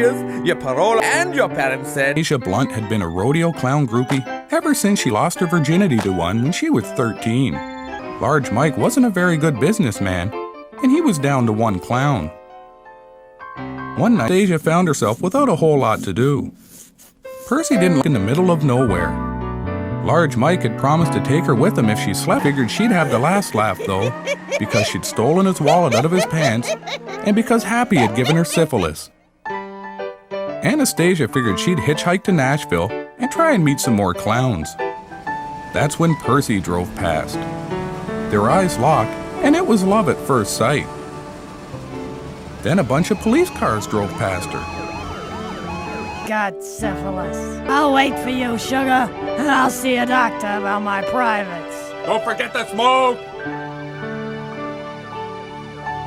hilarious. Your parole and your parents said Anastasia Blunt had been a rodeo clown groupie ever since she lost her virginity to one when she was 13. Large Mike wasn't a very good businessman, and he was down to one clown. One night, Anastasia found herself without a whole lot to do. Percy didn't live in the middle of nowhere. Large Mike had promised to take her with him if she slept. Figured she'd have the last laugh, though, because she'd stolen his wallet out of his pants, and because Happy had given her syphilis. Anastasia figured she'd hitchhike to Nashville and try and meet some more clowns. That's when Percy drove past. Their eyes locked, and it was love at first sight. Then a bunch of police cars drove past her. Got syphilis. I'll wait for you, sugar, and I'll see a doctor about my privates. Don't forget the smoke!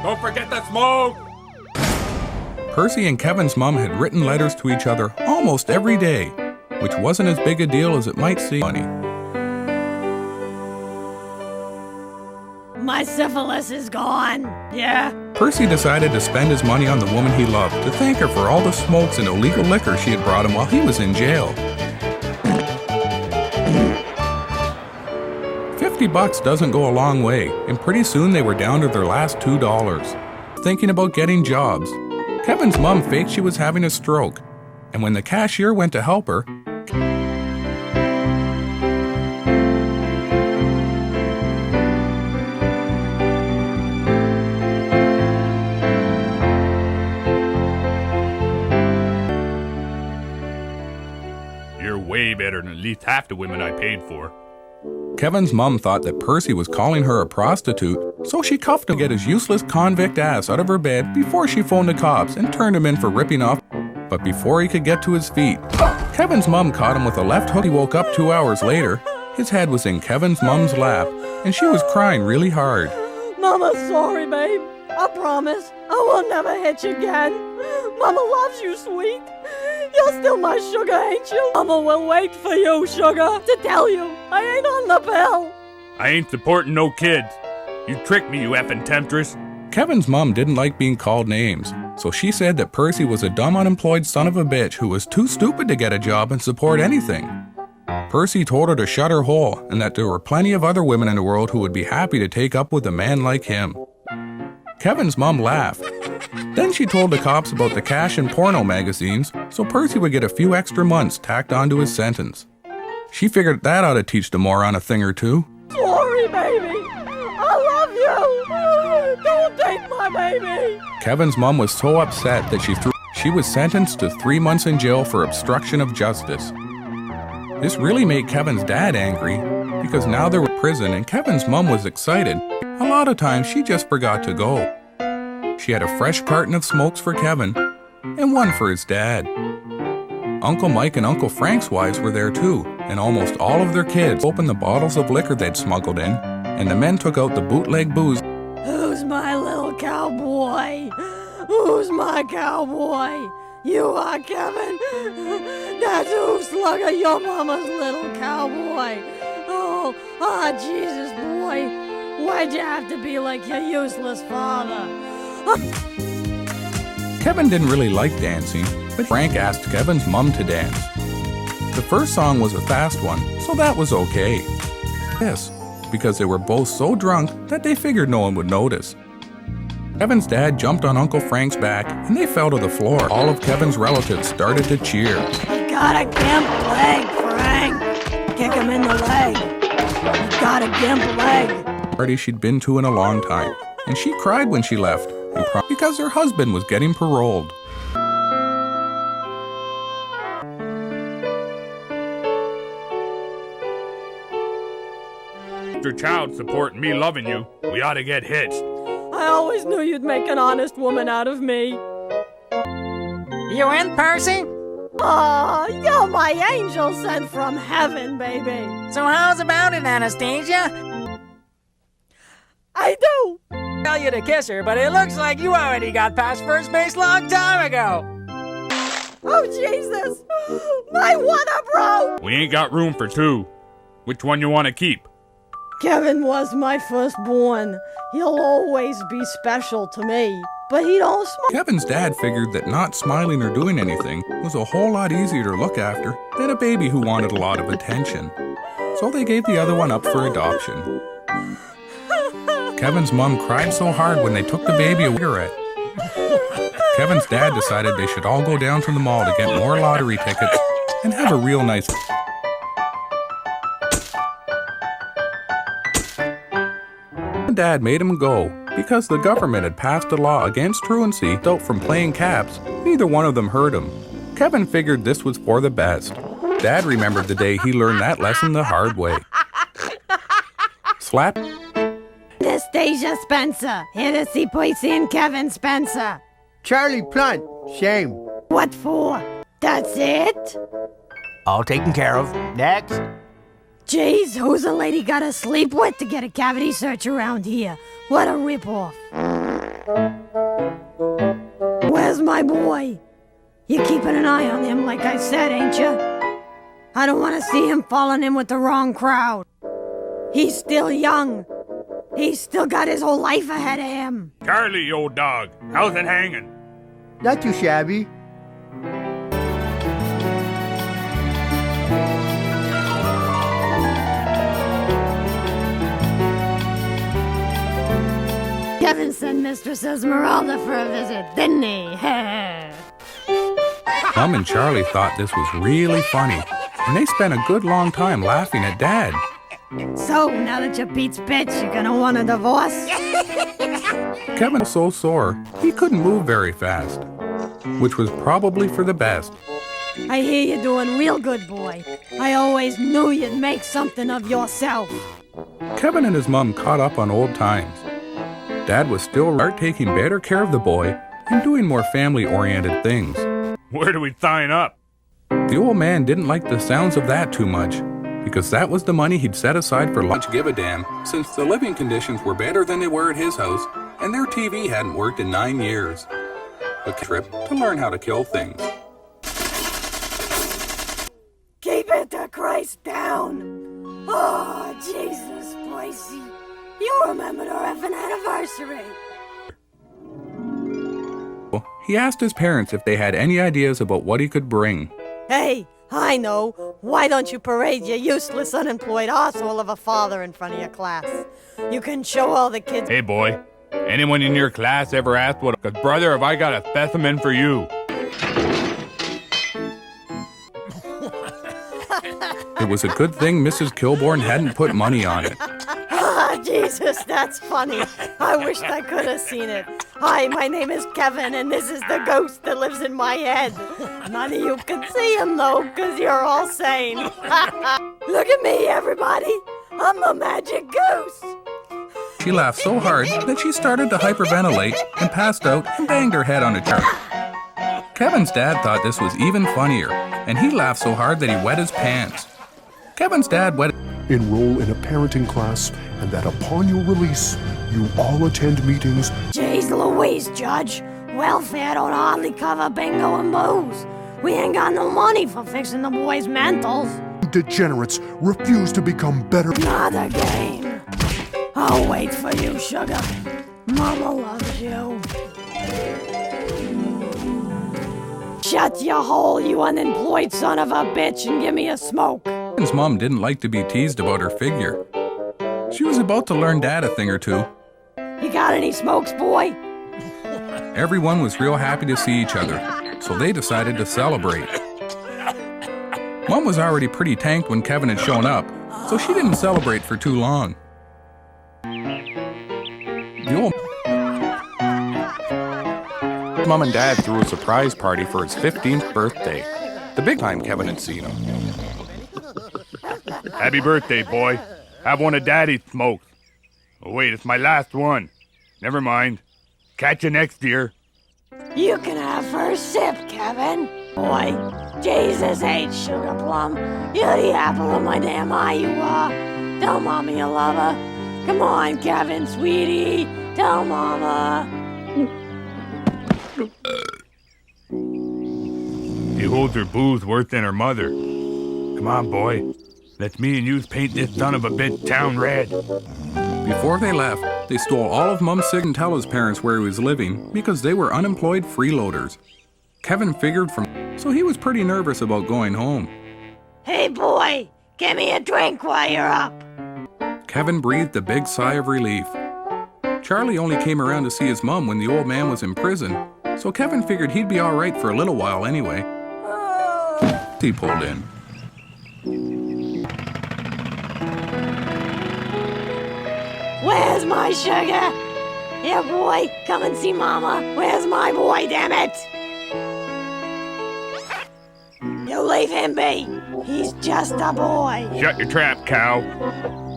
Don't forget the smoke! Percy and Kevin's mom had written letters to each other almost every day, which wasn't as big a deal as it might seem. My syphilis is gone, yeah? Percy decided to spend his money on the woman he loved to thank her for all the smokes and illegal liquor she had brought him while he was in jail. $50 doesn't go a long way, and pretty soon they were down to their last $2. Thinking about getting jobs, Kevin's mom faked she was having a stroke, and when the cashier went to help her, You're way better than at least half the women I paid for. Kevin's mom thought that Percy was calling her a prostitute, so she cuffed him to get his useless convict ass out of her bed before she phoned the cops and turned him in for ripping off. But before he could get to his feet, Kevin's mom caught him with a left hook. He woke up 2 hours later. His head was in Kevin's mom's lap, and she was crying really hard. Mama, sorry, babe. I promise I will never hit you again. Mama loves you, sweet. You're still my sugar, ain't you? Mama will wait for you, sugar, to tell you I ain't on the pill. I ain't supporting no kids. You tricked me, you effing temptress. Kevin's mom didn't like being called names, so she said that Percy was a dumb unemployed son of a bitch who was too stupid to get a job and support anything. Percy told her to shut her hole and that there were plenty of other women in the world who would be happy to take up with a man like him. Kevin's mom laughed. Then she told the cops about the cash and porno magazines, so Percy would get a few extra months tacked onto his sentence. She figured that ought to teach the moron a thing or two. Sorry, baby. I love you. Don't take my baby. Kevin's mom was so upset that she was sentenced to 3 months in jail for obstruction of justice. This really made Kevin's dad angry, because now they were in prison and Kevin's mom was excited. A lot of times she just forgot to go. She had a fresh carton of smokes for Kevin, and one for his dad. Uncle Mike and Uncle Frank's wives were there too, and almost all of their kids opened the bottles of liquor they'd smuggled in, and the men took out the bootleg booze. Who's my little cowboy? Who's my cowboy? You are, Kevin. That's who, Slugger, your mama's little cowboy. Oh, Jesus, boy. Why'd you have to be like your useless father? Kevin didn't really like dancing, but Frank asked Kevin's mom to dance. The first song was a fast one, so that was okay. Yes, because they were both so drunk that they figured no one would notice. Kevin's dad jumped on Uncle Frank's back, and they fell to the floor. All of Kevin's relatives started to cheer. You got a gimp leg, Frank. Kick him in the leg. You got a gimp leg. Party she'd been to in a long time, and she cried when she left, because her husband was getting paroled. After child support and me loving you, we ought to get hitched. I always knew you'd make an honest woman out of me. You in, Percy? Aw, you're my angel sent from heaven, baby. So how's about it, Anastasia? I do. Tell you to kiss her, but it looks like you already got past first base long time ago. Oh, Jesus. My water broke. We ain't got room for two. Which one you want to keep? Kevin was my firstborn. He'll always be special to me. but he don't smoke. Kevin's dad figured that not smiling or doing anything was a whole lot easier to look after than a baby who wanted a lot of attention. So they gave the other one up for adoption. Kevin's mom cried so hard when they took the baby away. Kevin's dad decided they should all go down to the mall to get more lottery tickets and have a real nice... Dad made him go because the government had passed a law against truancy out from playing caps. Neither one of them heard him. Kevin figured this was for the best. Dad remembered the day he learned that lesson the hard way. Slap. Anastasia Spencer, here to see Percy and Kevin Spencer. Charlie Plunt, same. What for? That's it? All taken care of. Next. Jeez, who's the lady gotta sleep with to get a cavity search around here? What a ripoff. Where's my boy? You're keeping an eye on him like I said, ain't you? I don't want to see him falling in with the wrong crowd. He's still young. He's still got his whole life ahead of him. Charlie, you old dog, how's it hanging? Not too shabby. Kevin sent Mistress Esmeralda for a visit, didn't he? Mom and Charlie thought this was really funny, and they spent a good long time laughing at Dad. So, now that you're Pete's bitch, you're gonna want a divorce? Kevin was so sore, he couldn't move very fast, which was probably for the best. I hear you're doing real good, boy. I always knew you'd make something of yourself. Kevin and his mom caught up on old times. Dad was still taking better care of the boy and doing more family-oriented things. Where do we sign up? The old man didn't like the sounds of that too much, because that was the money he'd set aside for lunch. Give a damn, since the living conditions were better than they were at his house, and their TV hadn't worked in 9 years. A trip to learn how to kill things. Keep it to Christ down. Oh, Jesus, Boise. You remembered our effing anniversary. He asked his parents if they had any ideas about what he could bring. Hey, I know. Why don't you parade your useless, unemployed arsehole of a father in front of your class? You can show all the kids. Hey, boy, anyone in your class ever asked what... 'Cause brother, have I got a specimen for you? It was a good thing Mrs. Kilbourne hadn't put money on it. Ah, Jesus, that's funny. I wished I could have seen it. Hi, my name is Kevin, and this is the ghost that lives in my head. None of you can see him, though, because you're all sane. Look at me, everybody. I'm the magic goose. She laughed so hard that she started to hyperventilate and passed out and banged her head on a chair. Kevin's dad thought this was even funnier, and he laughed so hard that he wet his pants. Kevin's dad wet... Enroll in a parenting class, and that upon your release, you all attend meetings. Jeez Louise, Judge. Welfare don't hardly cover bingo and booze. We ain't got no money for fixing the boys' mentals. Degenerates refuse to become better. Another game. I'll wait for you, sugar. Mama loves you. Shut your hole, you unemployed son of a bitch, and give me a smoke. Kevin's mom didn't like to be teased about her figure. She was about to learn Dad a thing or two. You got any smokes, boy? Everyone was real happy to see each other, so they decided to celebrate. Mom was already pretty tanked when Kevin had shown up, so she didn't celebrate for too long. The old Mom and Dad threw a surprise party for his 15th birthday, the big time Kevin had seen him. Happy birthday, boy. Have one of Daddy's smokes. Oh, wait, it's my last one. Never mind. Catch you next year. You can have first sip, Kevin. Boy, Jesus H. Sugar Plum. You're the apple of my damn eye, you are. Tell Mama you love her. Come on, Kevin, sweetie. Tell Mama. She holds her booze worse than her mother. Come on, boy. Let's me and you paint this son of a bitch town red. Before they left, they stole all of Mum's sig and tell his parents where he was living because they were unemployed freeloaders. Kevin figured so he was pretty nervous about going home. Hey boy, give me a drink while you're up. Kevin breathed a big sigh of relief. Charlie only came around to see his mum when the old man was in prison, so Kevin figured he'd be all right for a little while anyway. He pulled in. Where's my sugar? Here, boy, come and see Mama. Where's my boy, damn it? You leave him be. He's just a boy. Shut your trap, cow.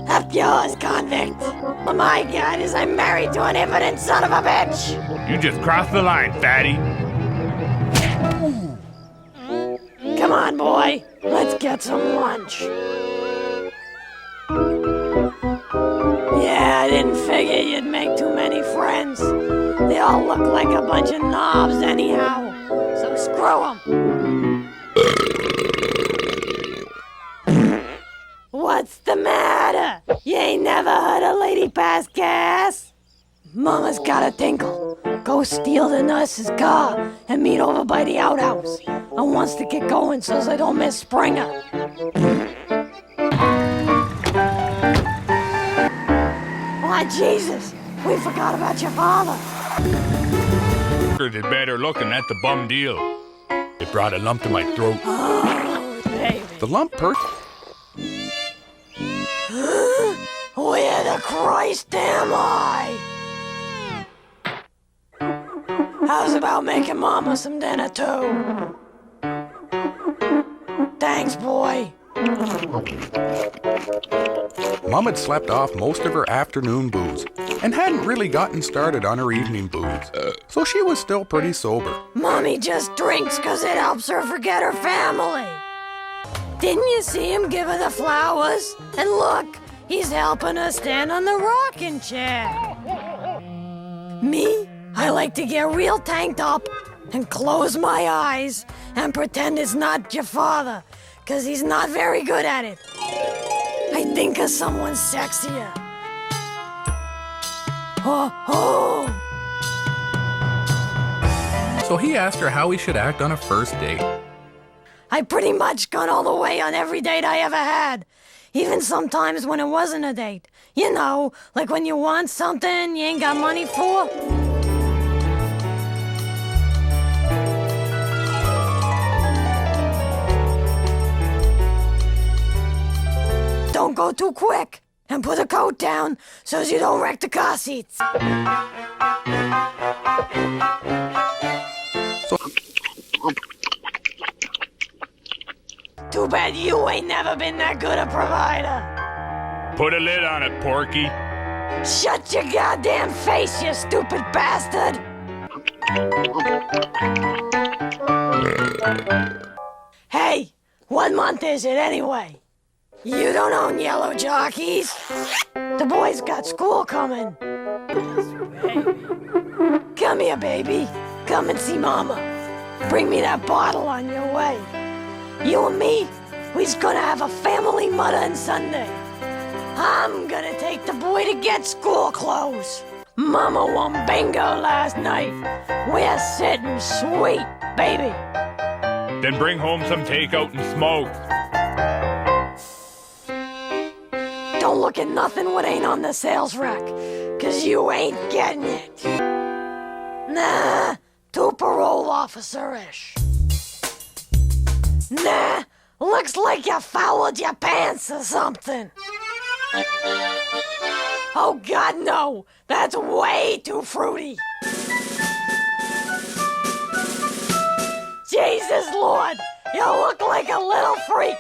Up yours, convict. Oh my God, is I'm married to an impotent son of a bitch. You just crossed the line, fatty. Come on, boy. Let's get some lunch. Yeah, I didn't figure you'd make too many friends. They all look like a bunch of knobs anyhow. So screw them. What's the matter? You ain't never heard a lady pass gas? Mama's got a tinkle. Go steal the nurse's car and meet over by the outhouse. I wants to get going so's I don't miss Springer. Oh, Jesus! We forgot about your father. Did better looking at the bum deal. It brought a lump to my throat. Oh, baby. The lump perked. Where the Christ am I? How's about making Mama some dinner too? Thanks, boy. Mum had slept off most of her afternoon booze and hadn't really gotten started on her evening booze, so she was still pretty sober. Mommy just drinks 'cause it helps her forget her family. Didn't you see him give her the flowers? And look, he's helping her stand on the rocking chair. Me, I like to get real tanked up and close my eyes and pretend it's not your father, 'cause he's not very good at it. I think of someone sexier. Oh. So he asked her how he should act on a first date. I pretty much gone all the way on every date I ever had. Even sometimes when it wasn't a date. You know, like when you want something you ain't got money for. Don't go too quick. And put the coat down so as you don't wreck the car seats. Too bad you ain't never been that good a provider. Put a lid on it, Porky. Shut your goddamn face, you stupid bastard! Hey, what month is it anyway? You don't own yellow jockeys. The boys got school coming. Come here, baby. Come and see Mama. Bring me that bottle on your way. You and me, we's gonna have a family mutton Sunday. I'm gonna take the boy to get school clothes. Mama won bingo last night. We're sitting sweet, baby. Then bring home some takeout and smoke. Don't look at nothing what ain't on the sales rack, 'cause you ain't getting it. Nah, too parole officer-ish. Nah, looks like you fouled your pants or something. Oh God, no, that's way too fruity. Jesus Lord, you look like a little freak.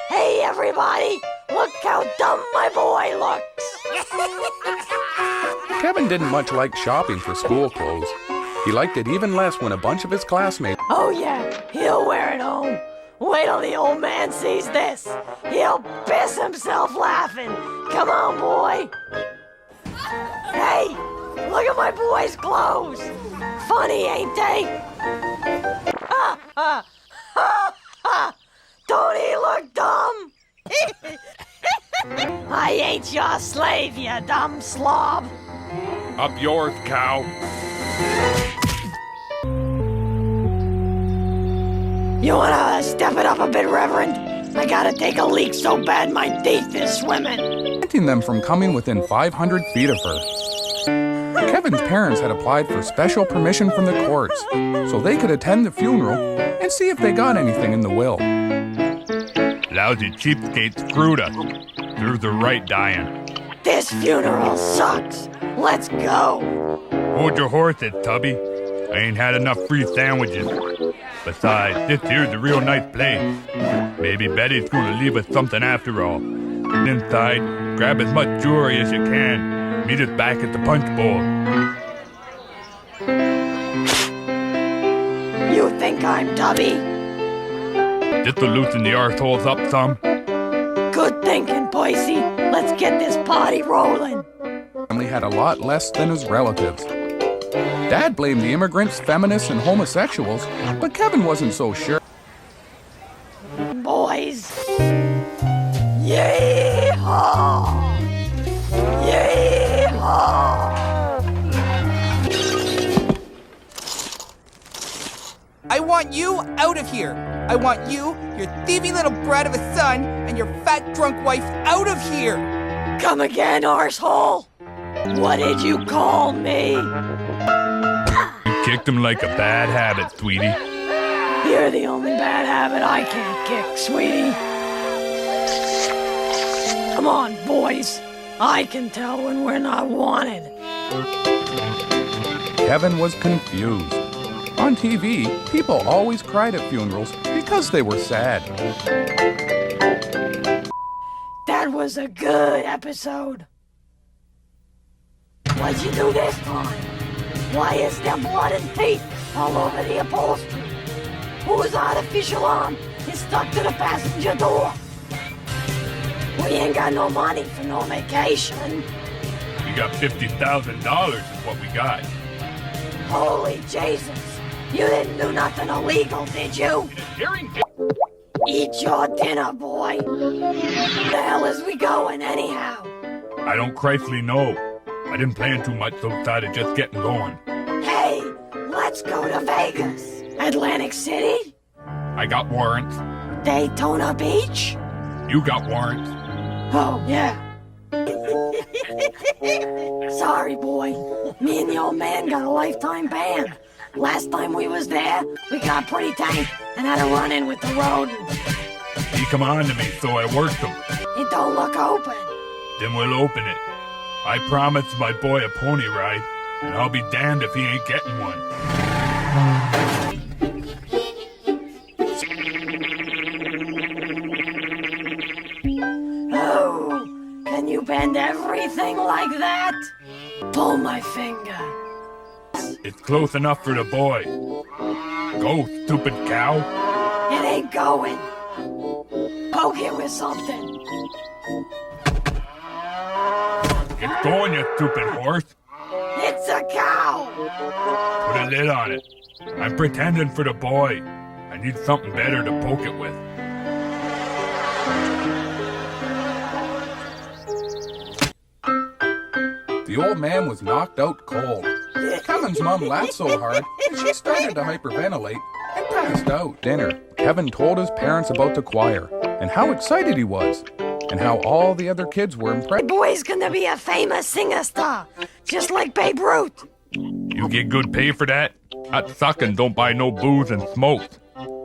Hey everybody, look how dumb my boy looks. Kevin didn't much like shopping for school clothes. He liked it even less when a bunch of his classmates... Oh yeah, he'll wear it home. Wait till the old man sees this. He'll piss himself laughing. Come on, boy. Hey, look at my boy's clothes. Funny, ain't they? Don't he look dumb? I ain't your slave, you dumb slob. Up yours, cow. You wanna step it up a bit, Reverend? I gotta take a leak so bad my teeth is swimming. Preventing them from coming within 500 feet of her. Kevin's parents had applied for special permission from the courts so they could attend the funeral and see if they got anything in the will. Lousy cheapskates screwed us. Serves her right dying. This funeral sucks. Let's go. Hold your horses, Tubby. I ain't had enough free sandwiches. Besides, this here's a real nice place. Maybe Betty's gonna leave us something after all. Inside, grab as much jewelry as you can. Meet us back at the punch bowl. You think I'm Tubby? Just to loosen the arseholes up some. Good thinking, Boise. Let's get this party rolling. Family had a lot less than his relatives. Dad blamed the immigrants, feminists, and homosexuals, but Kevin wasn't so sure. Boys. Yeehaw! Yeehaw! I want you out of here. I want you, your thieving little brat of a son, and your fat drunk wife out of here. Come again, arsehole. What did you call me? You kicked him like a bad habit, sweetie. You're the only bad habit I can't kick, sweetie. Come on, boys. I can tell when we're not wanted. Kevin was confused. On TV, people always cried at funerals because they were sad. That was a good episode. What'd you do this time? Why is there blood and teeth all over the upholstery? Whose artificial arm is stuck to the passenger door? We ain't got no money for no vacation. We got $50,000 is what we got. Holy Jesus. You didn't do nothing illegal, did you? Eat your dinner, boy. Where the hell is we going, anyhow? I don't Christly know. I didn't plan too much, so decided just getting going. Hey, let's go to Vegas. Atlantic City? I got warrants. Daytona Beach? You got warrants. Oh, yeah. Sorry, boy. Me and the old man got a lifetime ban. Last time we was there, we got pretty tight and had a run-in with the road. He come on to me, so I worked him. It don't look open. Then we'll open it. I promised my boy a pony ride, and I'll be damned if he ain't getting one. Oh, can you bend everything like that? Pull my finger. It's close enough for the boy. Go, stupid cow. It ain't going. Poke it with something. Get going, you stupid horse. It's a cow. Put a lid on it. I'm pretending for the boy. I need something better to poke it with. The old man was knocked out cold. Kevin's mom laughed so hard that she started to hyperventilate and passed out. Dinner, Kevin told his parents about the choir and how excited he was and how all the other kids were impressed. The boy's gonna be a famous singer star, just like Babe Ruth. You get good pay for that? That suckin' don't buy no booze and smokes.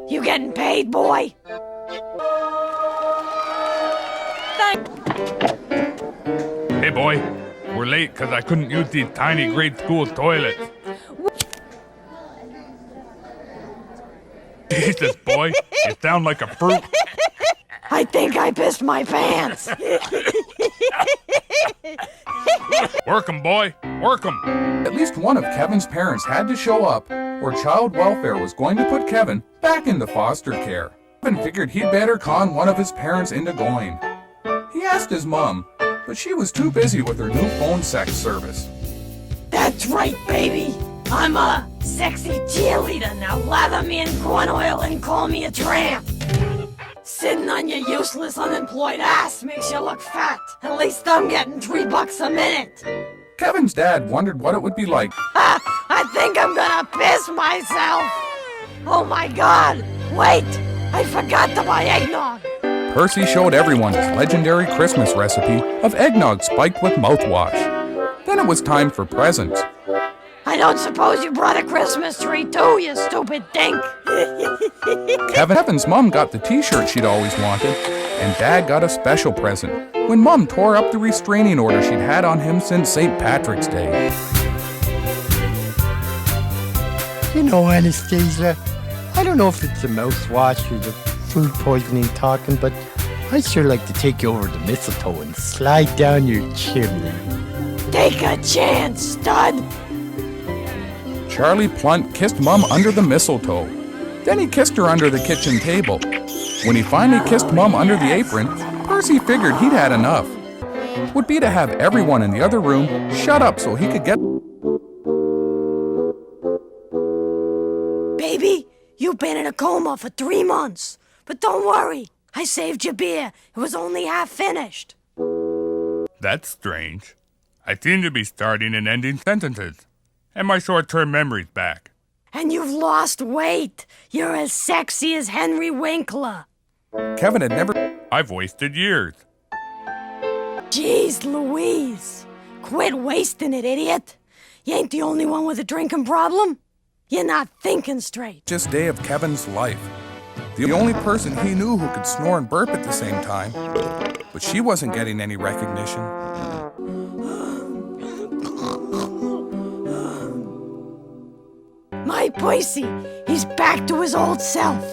You getting paid, boy? Hey, boy. We're late because I couldn't use these tiny grade school toilets. Jesus, boy. You sound like a fruit. I think I pissed my pants. Work 'em, boy. Work 'em. At least one of Kevin's parents had to show up, or child welfare was going to put Kevin back into foster care. Kevin figured he'd better con one of his parents into going. He asked his mom, but she was too busy with her new phone sex service. That's right, baby. I'm a sexy cheerleader. Now lather me in corn oil and call me a tramp. Sitting on your useless, unemployed ass makes you look fat. At least I'm getting $3 a minute. Kevin's dad wondered what it would be like. I think I'm gonna piss myself. Oh my God! Wait! I forgot to buy eggnog. Percy showed everyone his legendary Christmas recipe of eggnog spiked with mouthwash. Then it was time for presents. I don't suppose you brought a Christmas tree too, you stupid dink. Kevin's mom got the t-shirt she'd always wanted, and Dad got a special present when Mom tore up the restraining order she'd had on him since St. Patrick's Day. You know, Anastasia, I don't know if it's the mouthwash or the food poisoning talking, but I'd sure like to take you over the mistletoe and slide down your chimney. Take a chance, stud. Charlie Plunt kissed Mom under the mistletoe. Then he kissed her under the kitchen table. When he finally kissed Mom under the apron, Percy figured he'd had enough. Would be to have everyone in the other room shut up so he could get... Baby, you've been in a coma for 3 months. But don't worry, I saved your beer. It was only half finished. That's strange. I seem to be starting and ending sentences. And my short-term memory's back. And you've lost weight. You're as sexy as Henry Winkler. Kevin had never... I've wasted years. Jeez Louise. Quit wasting it, idiot. You ain't the only one with a drinking problem. You're not thinking straight. ...just day of Kevin's life. The only person he knew who could snore and burp at the same time. But she wasn't getting any recognition. My Percy, he's back to his old self.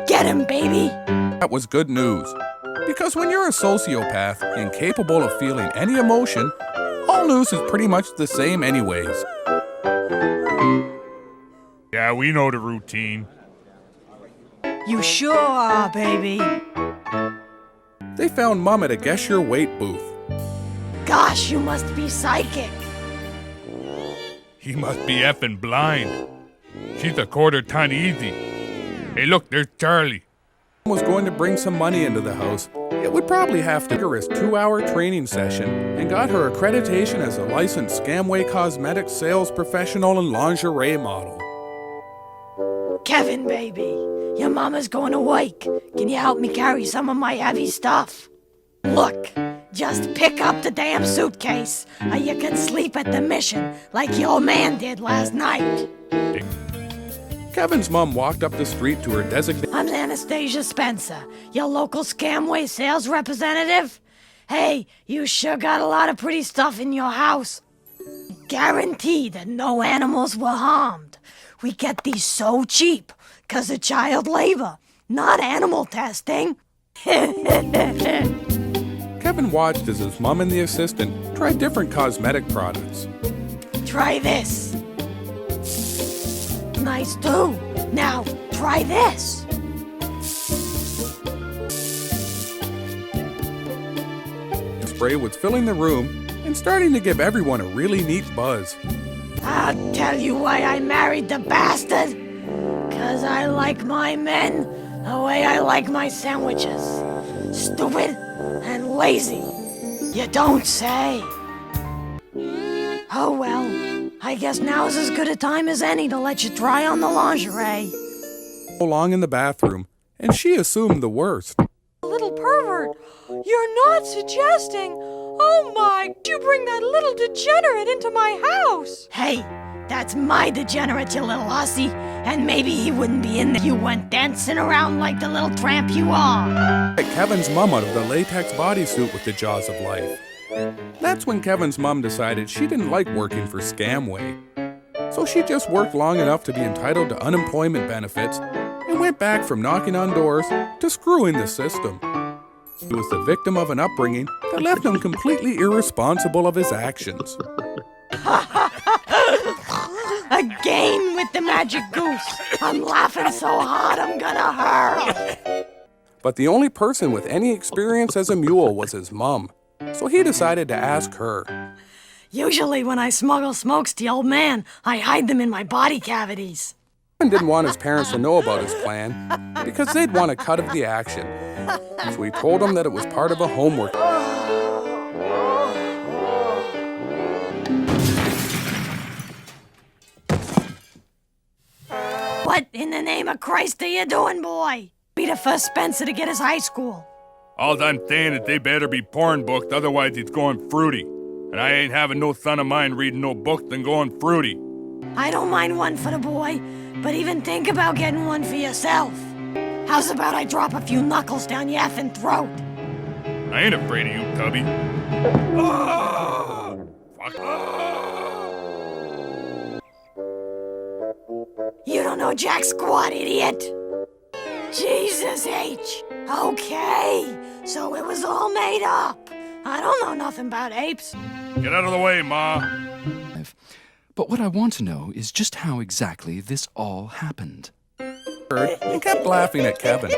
Get him, baby. That was good news. Because when you're a sociopath, incapable of feeling any emotion, all news is pretty much the same anyways. Yeah, we know the routine. You sure are, baby. They found Mom at a Guess Your Weight booth. Gosh, you must be psychic. He must be effing blind. She's a quarter ton easy. Hey, look, there's Charlie. Was going to bring some money into the house. It would probably have to rigorous 2-hour training session and got her accreditation as a licensed Scamway Cosmetics sales professional and lingerie model. Kevin, baby, your mama's going to work. Can you help me carry some of my heavy stuff? Look, just pick up the damn suitcase, or you can sleep at the mission like your old man did last night. Kevin's mom walked up the street to her designated... I'm Anastasia Spencer, your local Scamway sales representative. Hey, you sure got a lot of pretty stuff in your house. Guarantee that no animals were harmed. We get these so cheap, 'cause of child labor, not animal testing. Kevin watched as his mom and the assistant tried different cosmetic products. Try this. Nice too. Now, try this. The spray was filling the room and starting to give everyone a really neat buzz. I'll tell you why I married the bastard. 'Cause I like my men the way I like my sandwiches. Stupid and lazy. You don't say. Oh well, I guess now's as good a time as any to let you try on the lingerie. Along in the bathroom, and she assumed the worst. Little pervert, you're not suggesting... Oh my, you bring that little degenerate into my house. Hey, that's my degenerate, you little hussy. And maybe he wouldn't be in there if you went dancing around like the little tramp you are. Kevin's mom out of the latex bodysuit with the jaws of life. That's when Kevin's mom decided she didn't like working for Scamway. So she just worked long enough to be entitled to unemployment benefits and went back from knocking on doors to screwing the system. He was the victim of an upbringing that left him completely irresponsible of his actions. Again with the magic goose. I'm laughing so hard I'm gonna hurl. But the only person with any experience as a mule was his mom. So he decided to ask her. Usually when I smuggle smokes to the old man, I hide them in my body cavities. Kevin didn't want his parents to know about his plan because they'd want a cut of the action. So he told him that it was part of a homework. What in the name of Christ are you doing, boy? Be the first Spencer to get his high school. All I'm saying is they better be porn booked, otherwise it's going fruity. And I ain't having no son of mine reading no book than going fruity. I don't mind one for the boy, but even think about getting one for yourself. How's about I drop a few knuckles down your effing throat? I ain't afraid of you, Tubby. Fuck. You don't know jack squat, idiot. Jesus H. Okay, so it was all made up. I don't know nothing about apes. Get out of the way, Ma. But what I want to know is just how exactly this all happened. He kept laughing at Kevin.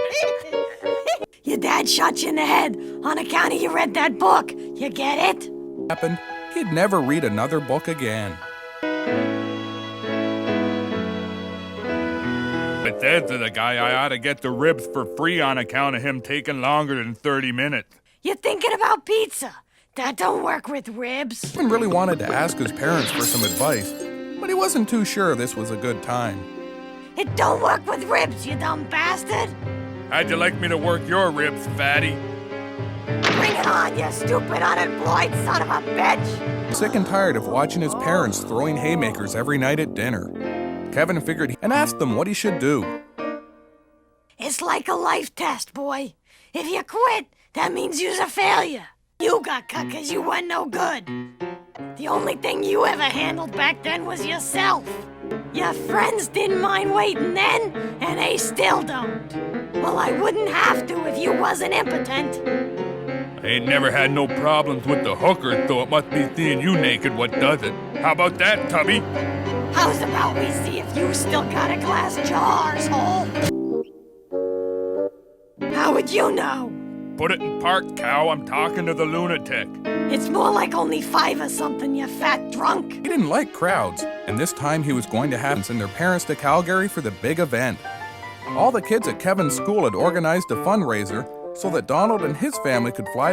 Your dad shot you in the head on account of you read that book. You get it? Happened, he'd never read another book again. But said to the guy I ought to get the ribs for free on account of him taking longer than 30 minutes. You're thinking about pizza. That don't work with ribs. Kevin really wanted to ask his parents for some advice, but he wasn't too sure this was a good time. It don't work with ribs, you dumb bastard. How'd you like me to work your ribs, fatty? Bring it on, you stupid unemployed son of a bitch. Sick and tired of watching his parents throwing haymakers every night at dinner, Kevin figured and asked them what he should do. It's like a life test, boy. If you quit, that means you's a failure. You got cut 'cause you weren't no good. The only thing you ever handled back then was yourself. Your friends didn't mind waiting then, and they still don't. Well, I wouldn't have to if you wasn't impotent. I ain't never had no problems with the hooker, so it must be seeing you naked what does it. How about that, Tubby? How's about we see if you still got a glass jar, arsehole? How would you know? Put it in park, cow. I'm talking to the lunatic. It's more like only 5 or something, you fat drunk. He didn't like crowds, and this time he was going to have to send their parents to Calgary for the big event. All the kids at Kevin's school had organized a fundraiser so that Donald and his family could fly